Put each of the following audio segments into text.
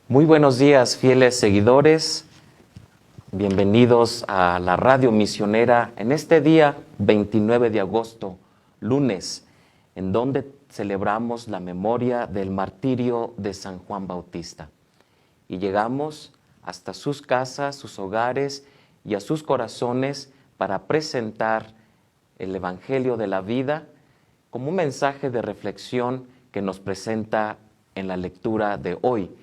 Muy buenos días, fieles seguidores. Bienvenidos a la Radio Misionera en este día 29 de agosto, lunes, en donde celebramos la memoria del martirio de San Juan Bautista. Y llegamos hasta sus casas, sus hogares y a sus corazones para presentar el Evangelio de la vida como un mensaje de reflexión que nos presenta en la lectura de hoy,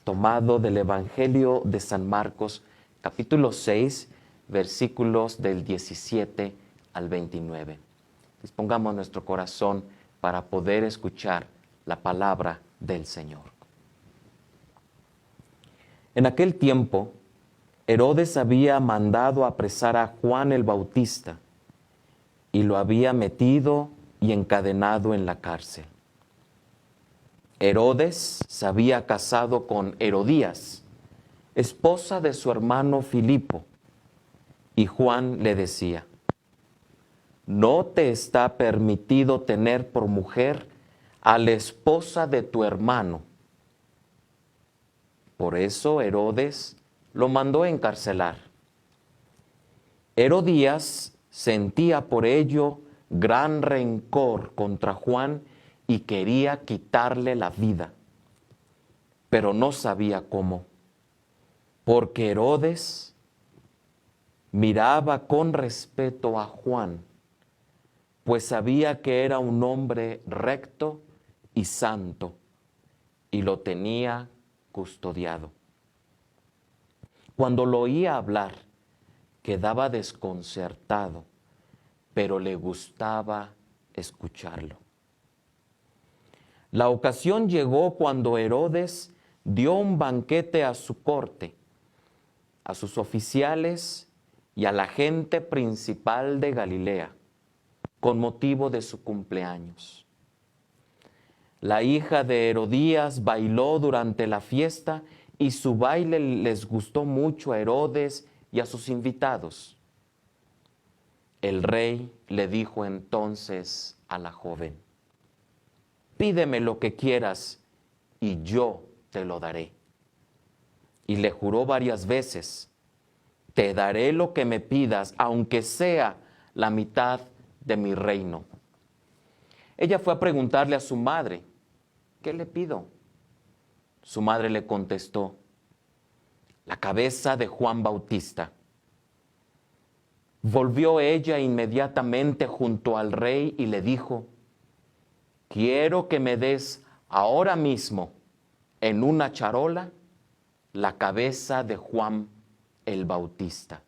tomado del Evangelio de San Marcos, capítulo 6, versículos del 17 al 29. Dispongamos nuestro corazón para poder escuchar la palabra del Señor. En aquel tiempo, Herodes había mandado apresar a Juan el Bautista y lo había metido y encadenado en la cárcel. Herodes se había casado con Herodías, esposa de su hermano Filipo, y Juan le decía: no te está permitido tener por mujer a la esposa de tu hermano. Por eso Herodes lo mandó encarcelar. Herodías sentía por ello gran rencor contra Juan y quería quitarle la vida, pero no sabía cómo, porque Herodes miraba con respeto a Juan, pues sabía que era un hombre recto y santo, y lo tenía custodiado. Cuando lo oía hablar, quedaba desconcertado, pero le gustaba escucharlo. La ocasión llegó cuando Herodes dio un banquete a su corte, a sus oficiales y a la gente principal de Galilea, con motivo de su cumpleaños. La hija de Herodías bailó durante la fiesta y su baile les gustó mucho a Herodes y a sus invitados. El rey le dijo entonces a la joven: pídeme lo que quieras y yo te lo daré. Y le juró varias veces: te daré lo que me pidas, aunque sea la mitad de mi reino. Ella fue a preguntarle a su madre: ¿qué le pido? Su madre le contestó: la cabeza de Juan Bautista. Volvió ella inmediatamente junto al rey y le dijo: quiero que me des ahora mismo en una charola la cabeza de Juan el Bautista.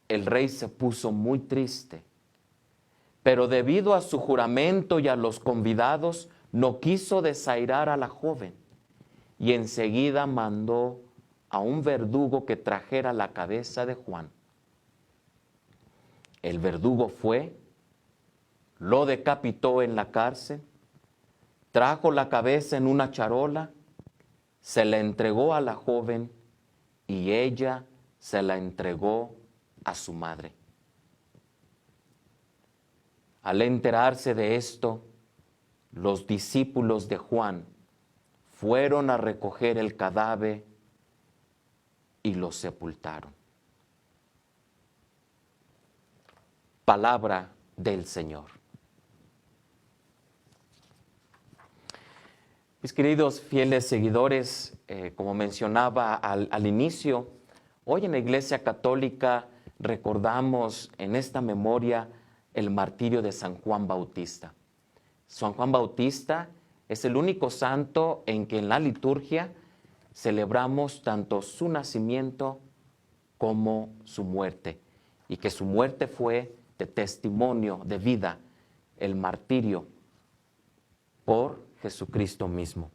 El rey se puso muy triste, pero debido a su juramento y a los convidados, no quiso desairar a la joven, y enseguida mandó a un verdugo que trajera la cabeza de Juan. El verdugo fue, lo decapitó en la cárcel, trajo la cabeza en una charola, se la entregó a la joven y ella se la entregó a su madre. Al enterarse de esto, los discípulos de Juan fueron a recoger el cadáver y lo sepultaron. Palabra del Señor. Mis queridos fieles seguidores, como mencionaba al inicio, hoy en la Iglesia Católica recordamos en esta memoria el martirio de San Juan Bautista. San Juan Bautista es el único santo en que en la liturgia celebramos tanto su nacimiento como su muerte, y que su muerte fue de testimonio de vida, el martirio por Jesucristo mismo.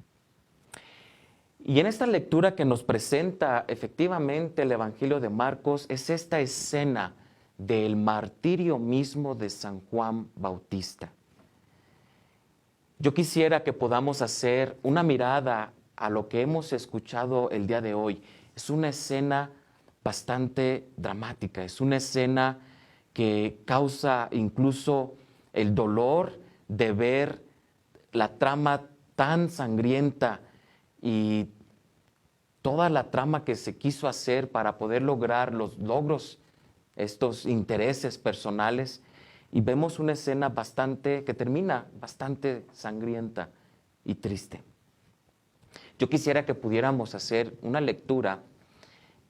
Y en esta lectura que nos presenta efectivamente el Evangelio de Marcos es esta escena del martirio mismo de San Juan Bautista. Yo quisiera que podamos hacer una mirada a lo que hemos escuchado el día de hoy. Es una escena bastante dramática, es una escena que causa incluso el dolor de ver la trama tan sangrienta y toda la trama que se quiso hacer para poder lograr los logros, estos intereses personales, y vemos una escena que termina bastante sangrienta y triste. Yo quisiera que pudiéramos hacer una lectura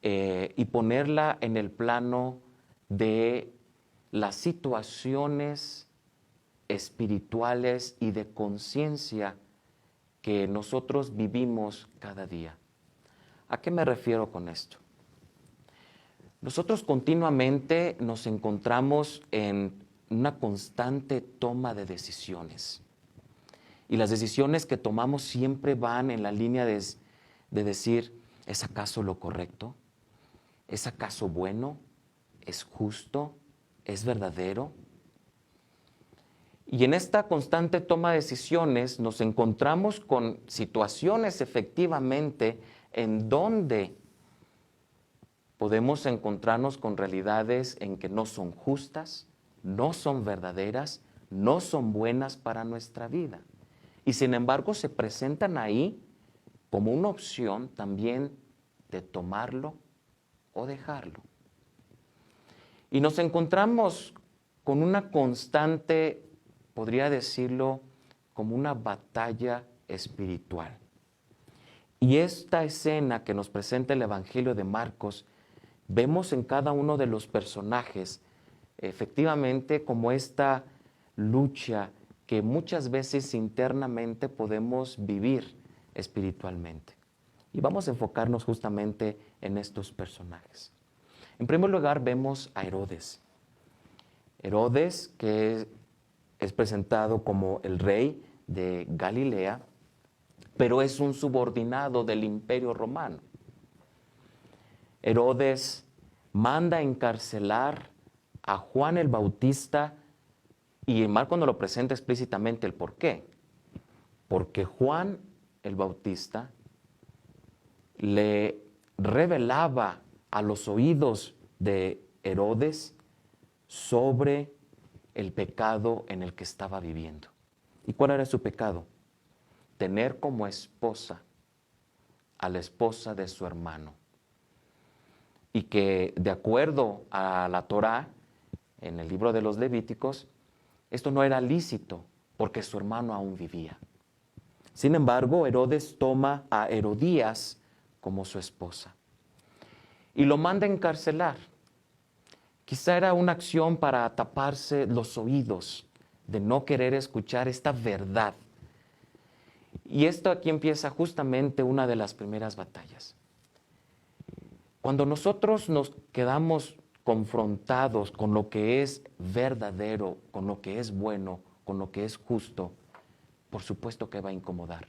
y ponerla en el plano de las situaciones espirituales y de conciencia que nosotros vivimos cada día. ¿A qué me refiero con esto? Nosotros continuamente nos encontramos en una constante toma de decisiones. Y las decisiones que tomamos siempre van en la línea de decir, ¿es acaso lo correcto? ¿Es acaso bueno? ¿Es justo? ¿Es verdadero? Y en esta constante toma de decisiones nos encontramos con situaciones efectivamente en donde podemos encontrarnos con realidades en que no son justas, no son verdaderas, no son buenas para nuestra vida. Y sin embargo se presentan ahí como una opción también de tomarlo o dejarlo. Y nos encontramos con una constante, podría decirlo, como una batalla espiritual. Y esta escena que nos presenta el Evangelio de Marcos, vemos en cada uno de los personajes efectivamente como esta lucha que muchas veces internamente podemos vivir espiritualmente. Y vamos a enfocarnos justamente en estos personajes. En primer lugar vemos a Herodes. Herodes, que es presentado como el rey de Galilea, pero es un subordinado del Imperio Romano. Herodes manda encarcelar a Juan el Bautista y Marcos nos lo presenta explícitamente el por qué. Porque Juan el Bautista le revelaba a los oídos de Herodes sobre el pecado en el que estaba viviendo. ¿Y cuál era su pecado? Tener como esposa a la esposa de su hermano. Y que de acuerdo a la Torá, en el libro de los Levíticos, esto no era lícito porque su hermano aún vivía. Sin embargo, Herodes toma a Herodías como su esposa y lo manda a encarcelar. Quizá era una acción para taparse los oídos de no querer escuchar esta verdad. Y esto aquí empieza justamente una de las primeras batallas. Cuando nosotros nos quedamos confrontados con lo que es verdadero, con lo que es bueno, con lo que es justo, por supuesto que va a incomodar.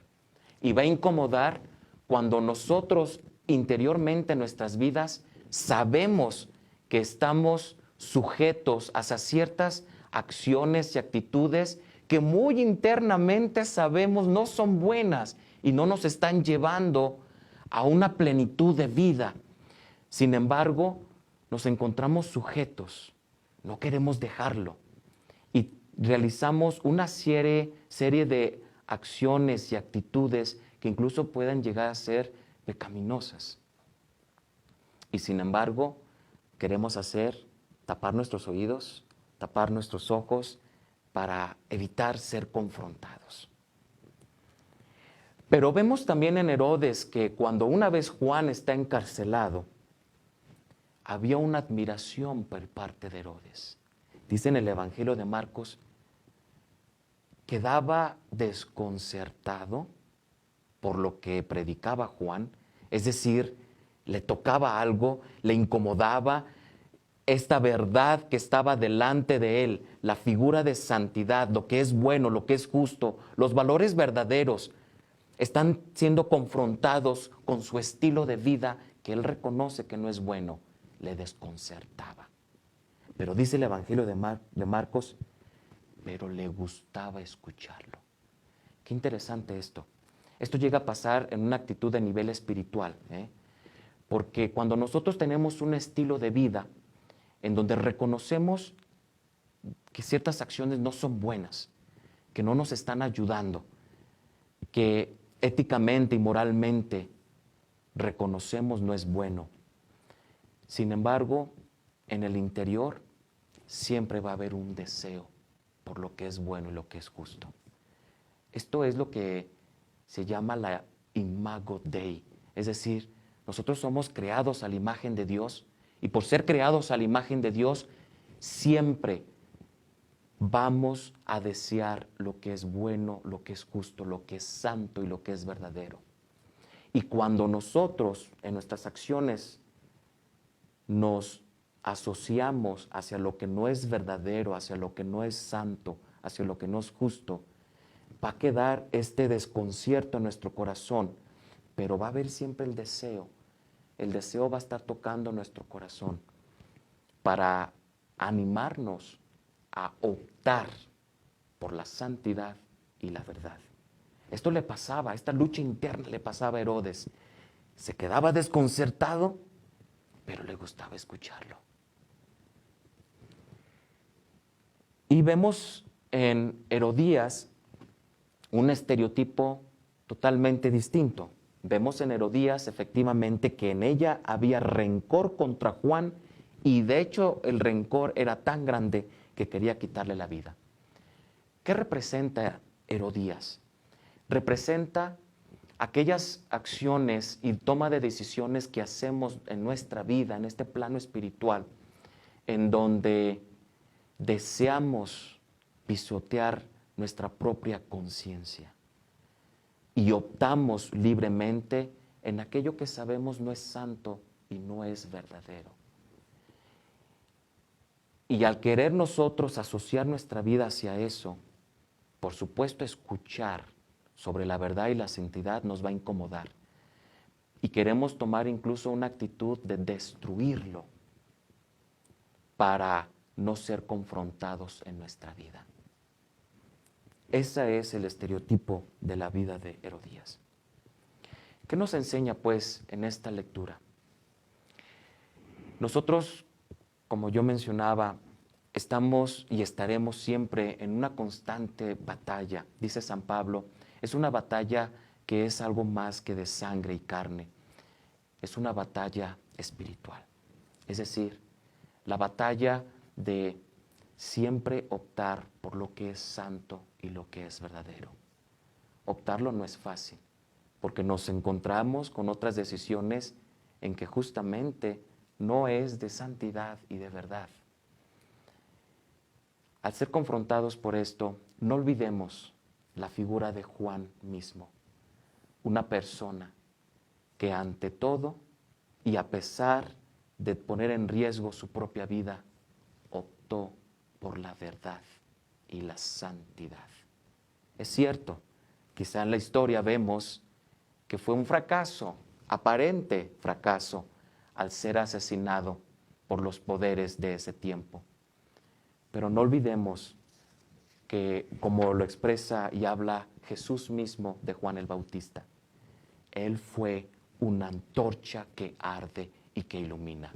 Y va a incomodar cuando nosotros interiormente en nuestras vidas sabemos que estamos sujetos a ciertas acciones y actitudes que muy internamente sabemos no son buenas y no nos están llevando a una plenitud de vida. Sin embargo, nos encontramos sujetos, no queremos dejarlo y realizamos una serie de acciones y actitudes que incluso puedan llegar a ser pecaminosas. Y sin embargo, queremos tapar nuestros oídos, tapar nuestros ojos para evitar ser confrontados. Pero vemos también en Herodes que cuando una vez Juan está encarcelado, había una admiración por parte de Herodes. Dice en el Evangelio de Marcos, quedaba desconcertado por lo que predicaba Juan, es decir, le tocaba algo, le incomodaba esta verdad que estaba delante de él, la figura de santidad, lo que es bueno, lo que es justo, los valores verdaderos, están siendo confrontados con su estilo de vida que él reconoce que no es bueno. Le desconcertaba. Pero dice el Evangelio de Marcos, pero le gustaba escucharlo. Qué interesante esto. Esto llega a pasar en una actitud de nivel espiritual, porque cuando nosotros tenemos un estilo de vida en donde reconocemos que ciertas acciones no son buenas, que no nos están ayudando, que éticamente y moralmente reconocemos no es bueno. Sin embargo, en el interior siempre va a haber un deseo por lo que es bueno y lo que es justo. Esto es lo que se llama la imago Dei, es decir, nosotros somos creados a la imagen de Dios y por ser creados a la imagen de Dios, siempre vamos a desear lo que es bueno, lo que es justo, lo que es santo y lo que es verdadero. Y cuando nosotros en nuestras acciones nos asociamos hacia lo que no es verdadero, hacia lo que no es santo, hacia lo que no es justo, va a quedar este desconcierto en nuestro corazón, pero va a haber siempre el deseo. El deseo va a estar tocando nuestro corazón para animarnos a optar por la santidad y la verdad. Esto le pasaba, esta lucha interna le pasaba a Herodes. Se quedaba desconcertado, pero le gustaba escucharlo. Y vemos en Herodías un estereotipo totalmente distinto. Vemos en Herodías efectivamente que en ella había rencor contra Juan y de hecho el rencor era tan grande que quería quitarle la vida. ¿Qué representa Herodías? Representa aquellas acciones y toma de decisiones que hacemos en nuestra vida, en este plano espiritual, en donde deseamos pisotear nuestra propia conciencia y optamos libremente en aquello que sabemos no es santo y no es verdadero. Y al querer nosotros asociar nuestra vida hacia eso, por supuesto escuchar sobre la verdad y la santidad nos va a incomodar. Y queremos tomar incluso una actitud de destruirlo para no ser confrontados en nuestra vida. Ese es el estereotipo de la vida de Herodías. ¿Qué nos enseña pues en esta lectura? Nosotros, como yo mencionaba, estamos y estaremos siempre en una constante batalla. Dice San Pablo, es una batalla que es algo más que de sangre y carne. Es una batalla espiritual. Es decir, la batalla de siempre optar por lo que es santo y lo que es verdadero. Optarlo no es fácil, porque nos encontramos con otras decisiones en que justamente no es de santidad y de verdad. Al ser confrontados por esto, no olvidemos la figura de Juan mismo, una persona que ante todo y a pesar de poner en riesgo su propia vida, optó por la verdad y la santidad. Es cierto, quizá en la historia vemos que fue un fracaso, aparente fracaso, al ser asesinado por los poderes de ese tiempo. Pero no olvidemos que, como lo expresa y habla Jesús mismo de Juan el Bautista, él fue una antorcha que arde y que ilumina.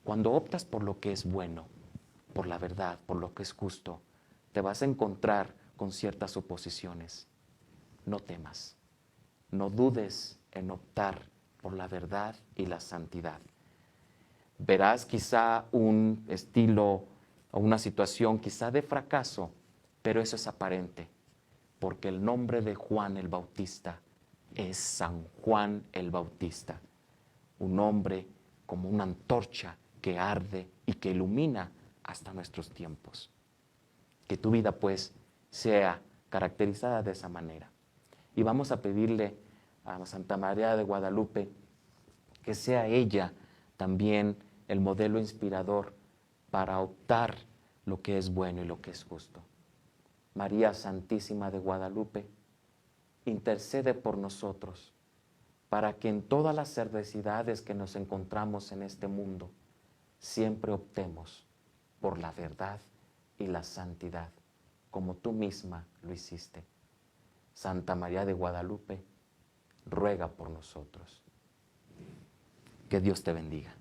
Cuando optas por lo que es bueno, por la verdad, por lo que es justo, te vas a encontrar con ciertas oposiciones. No temas, no dudes en optar por la verdad y la santidad. Verás quizá un estilo o una situación quizá de fracaso, pero eso es aparente, porque el nombre de Juan el Bautista es San Juan el Bautista, un hombre como una antorcha que arde y que ilumina hasta nuestros tiempos. Que tu vida pues sea caracterizada de esa manera. Y vamos a pedirle a Santa María de Guadalupe que sea ella también el modelo inspirador para optar lo que es bueno y lo que es justo. María Santísima de Guadalupe, intercede por nosotros para que en todas las adversidades que nos encontramos en este mundo, siempre optemos por la verdad y la santidad, como tú misma lo hiciste. Santa María de Guadalupe, ruega por nosotros. Que Dios te bendiga.